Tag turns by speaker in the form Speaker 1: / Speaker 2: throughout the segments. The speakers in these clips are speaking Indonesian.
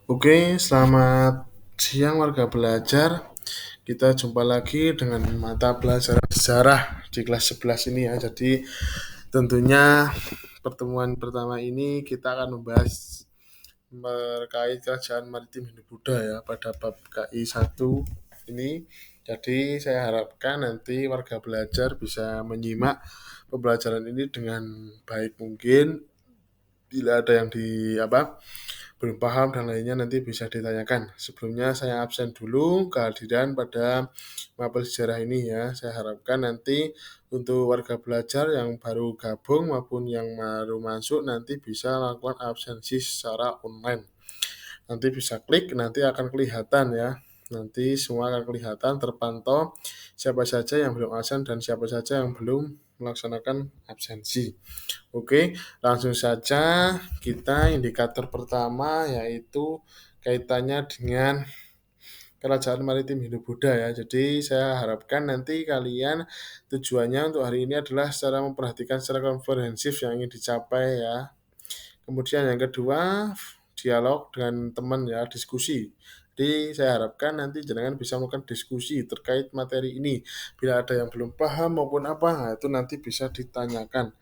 Speaker 1: Oke, selamat siang warga belajar. Kita jumpa lagi dengan mata pelajaran sejarah di kelas 11 ini ya. Jadi tentunya pertemuan pertama ini kita akan membahas terkait kerajaan maritim Hindu-Buddha ya pada bab KI 1 ini. Jadi saya harapkan nanti warga belajar bisa menyimak pembelajaran ini dengan baik mungkin. Bila ada yang belum paham dan lainnya nanti bisa ditanyakan. Sebelumnya saya absen dulu kehadiran pada mapel sejarah ini ya. Saya harapkan nanti untuk warga belajar yang baru gabung maupun yang baru masuk nanti bisa lakukan absensi secara online. Nanti bisa klik, nanti akan kelihatan ya. Nanti semua akan kelihatan terpantau siapa saja yang belum absen dan siapa saja yang belum melaksanakan absensi. Oke, langsung saja kita indikator pertama yaitu kaitannya dengan Kerajaan Maritim Hindu-Buddha ya. Jadi saya harapkan nanti kalian tujuannya untuk hari ini adalah secara memperhatikan secara komprehensif yang ingin dicapai ya. Kemudian yang kedua, dialog dengan teman ya, diskusi. Jadi saya harapkan nanti jenengan bisa melakukan diskusi terkait materi ini. Bila ada yang belum paham maupun apa, nah itu nanti bisa ditanyakan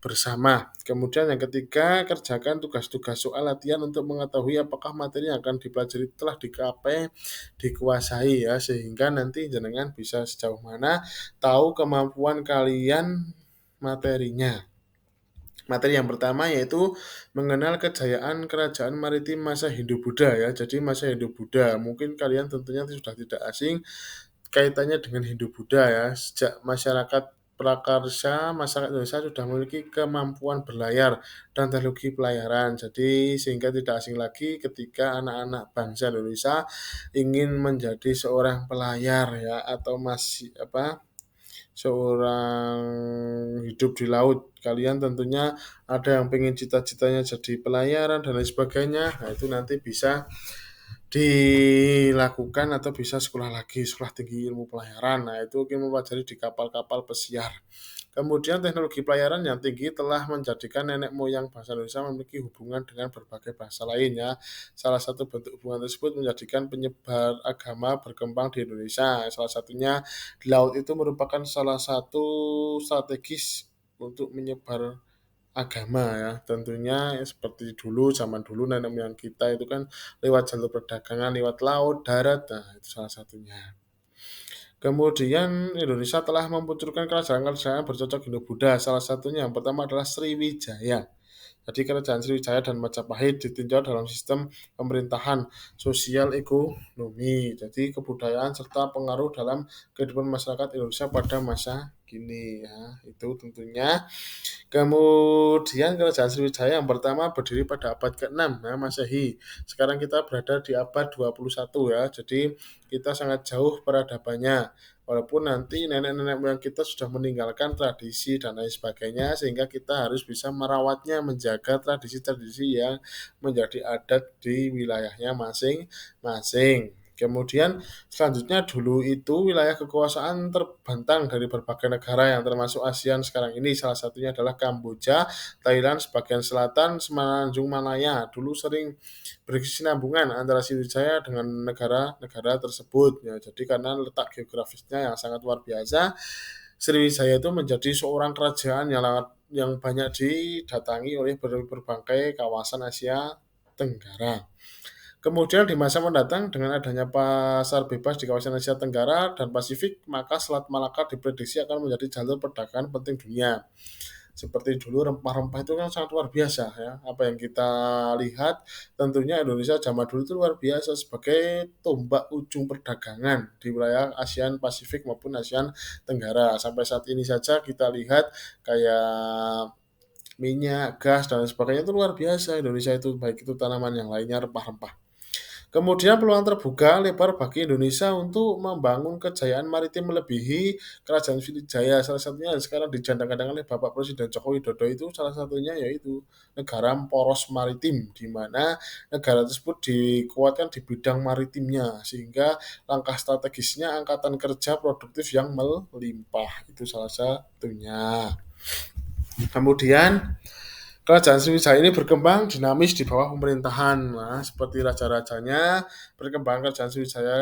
Speaker 1: bersama. Kemudian yang ketiga, kerjakan tugas-tugas soal latihan untuk mengetahui apakah materi yang akan dipelajari telah dikuasai ya, sehingga nanti jenengan bisa sejauh mana tahu kemampuan kalian materinya. Materi yang pertama yaitu mengenal kejayaan kerajaan maritim masa Hindu-Buddha ya. Jadi masa Hindu-Buddha, mungkin kalian tentunya sudah tidak asing kaitannya dengan Hindu-Buddha ya. Sejak masyarakat prakarsa, masyarakat Indonesia sudah memiliki kemampuan berlayar dan teknologi pelayaran. Jadi sehingga tidak asing lagi ketika anak-anak bangsa Indonesia ingin menjadi seorang pelayar ya atau masih seorang hidup di laut. Kalian tentunya ada yang pengen cita-citanya jadi pelayaran dan lain sebagainya. Nah, itu nanti bisa dilakukan atau bisa sekolah lagi, sekolah tinggi ilmu pelayaran. Nah, itu mungkin mempelajari di kapal-kapal pesiar. Kemudian teknologi pelayaran yang tinggi telah menjadikan nenek moyang bangsa Indonesia memiliki hubungan dengan berbagai bangsa lainnya. Salah satu bentuk hubungan tersebut menjadikan penyebar agama berkembang di Indonesia. Salah satunya di laut itu merupakan salah satu strategis untuk menyebar agama ya. Tentunya ya, seperti dulu, zaman dulu nenek moyang kita itu kan lewat jalur perdagangan, lewat laut, darat. Nah, itu salah satunya. Kemudian Indonesia telah memunculkan kerajaan-kerajaan bercocok Hindu-Buddha. Salah satunya yang pertama adalah Sriwijaya. Jadi kerajaan Sriwijaya dan Majapahit ditinjau dalam sistem pemerintahan sosial ekonomi. Jadi kebudayaan serta pengaruh dalam kehidupan masyarakat Indonesia pada masa kini ya. Itu tentunya. Kemudian kerajaan Sriwijaya yang pertama berdiri pada abad ke-6 ya, Masehi. Sekarang kita berada di abad 21 ya. Jadi kita sangat jauh peradabannya. Walaupun nanti nenek-nenek moyang kita sudah meninggalkan tradisi dan lain sebagainya sehingga kita harus bisa merawatnya, menjaga tradisi-tradisi yang menjadi adat di wilayahnya masing-masing. Kemudian selanjutnya dulu itu wilayah kekuasaan terbentang dari berbagai negara yang termasuk ASEAN sekarang ini. Salah satunya adalah Kamboja, Thailand, sebagian selatan, Semenanjung Malaya. Dulu sering berkesinambungan antara Sriwijaya dengan negara-negara tersebut. Ya, jadi karena letak geografisnya yang sangat luar biasa, Sriwijaya itu menjadi seorang kerajaan yang banyak didatangi oleh berbagai kawasan Asia Tenggara. Kemudian di masa mendatang dengan adanya pasar bebas di kawasan Asia Tenggara dan Pasifik, maka Selat Malaka diprediksi akan menjadi jalur perdagangan penting dunia. Seperti dulu rempah-rempah itu kan sangat luar biasa ya. Apa yang kita lihat tentunya Indonesia zaman dulu itu luar biasa sebagai tombak ujung perdagangan di wilayah ASEAN Pasifik maupun ASEAN Tenggara. Sampai saat ini saja kita lihat kayak minyak, gas dan sebagainya itu luar biasa Indonesia itu baik itu tanaman yang lainnya rempah-rempah. Kemudian peluang terbuka lebar bagi Indonesia untuk membangun kejayaan maritim melebihi kerajaan Sriwijaya. Salah satunya yang sekarang dijandang-jandang oleh Bapak Presiden Joko Widodo itu salah satunya yaitu negara poros maritim, di mana negara tersebut dikuatkan di bidang maritimnya sehingga langkah strategisnya angkatan kerja produktif yang melimpah itu salah satunya. Kemudian Kerajaan Sriwijaya ini berkembang dinamis di bawah pemerintahan. Nah, seperti raja-rajanya, perkembangan Kerajaan Sriwijaya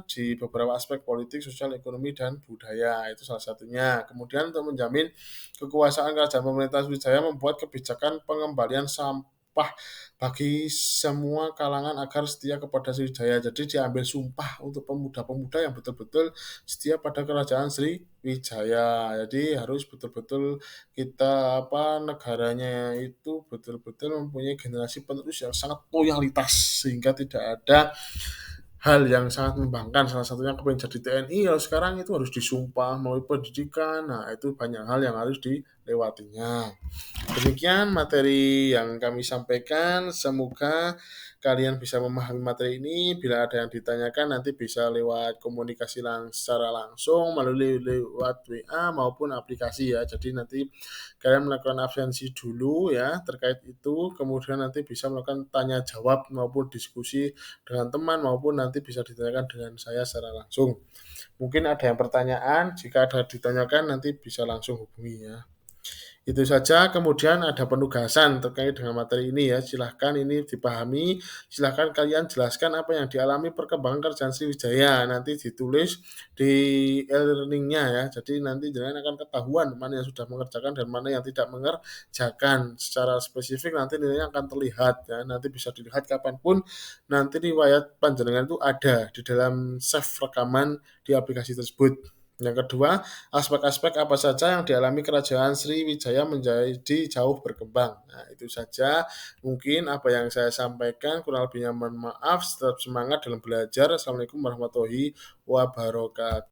Speaker 1: di beberapa aspek politik, sosial, ekonomi, dan budaya. Itu salah satunya. Kemudian untuk menjamin kekuasaan kerajaan pemerintah Sriwijaya membuat kebijakan pengembalian sampah bagi semua kalangan agar setia kepada Sriwijaya. Jadi diambil sumpah untuk pemuda-pemuda yang betul-betul setia pada kerajaan Sriwijaya. Jadi harus betul-betul kita negaranya itu betul-betul mempunyai generasi penerus yang sangat loyalitas sehingga tidak ada hal yang sangat membangkang, salah satunya kepengen jadi TNI. Kalau sekarang itu harus disumpah melalui pendidikan, nah itu banyak hal yang harus dilewatinya. Demikian materi yang kami sampaikan. Semoga kalian bisa memahami materi ini. Bila ada yang ditanyakan nanti bisa lewat komunikasi secara langsung melalui lewat WA maupun aplikasi ya. Jadi nanti kalian melakukan absensi dulu ya terkait itu. Kemudian nanti bisa melakukan tanya jawab maupun diskusi dengan teman maupun nanti bisa ditanyakan dengan saya secara langsung. Mungkin ada yang pertanyaan, jika ada ditanyakan nanti bisa langsung hubungi ya. Itu saja, kemudian ada penugasan terkait dengan materi ini ya. Silahkan ini dipahami, silahkan kalian jelaskan apa yang dialami perkembangan kerjaan Sriwijaya. Nanti ditulis di e-learningnya ya. Jadi nanti jangan akan ketahuan mana yang sudah mengerjakan dan mana yang tidak mengerjakan. Secara spesifik nanti nilainya akan terlihat ya. Nanti bisa dilihat kapanpun. Nanti riwayat panjenengan itu ada di dalam save rekaman di aplikasi tersebut. Yang kedua, aspek-aspek apa saja yang dialami kerajaan Sriwijaya menjadi jauh berkembang. Nah, itu saja mungkin apa yang saya sampaikan. Kurang lebihnya mohon maaf. Tetap semangat dalam belajar. Assalamualaikum warahmatullahi wabarakatuh.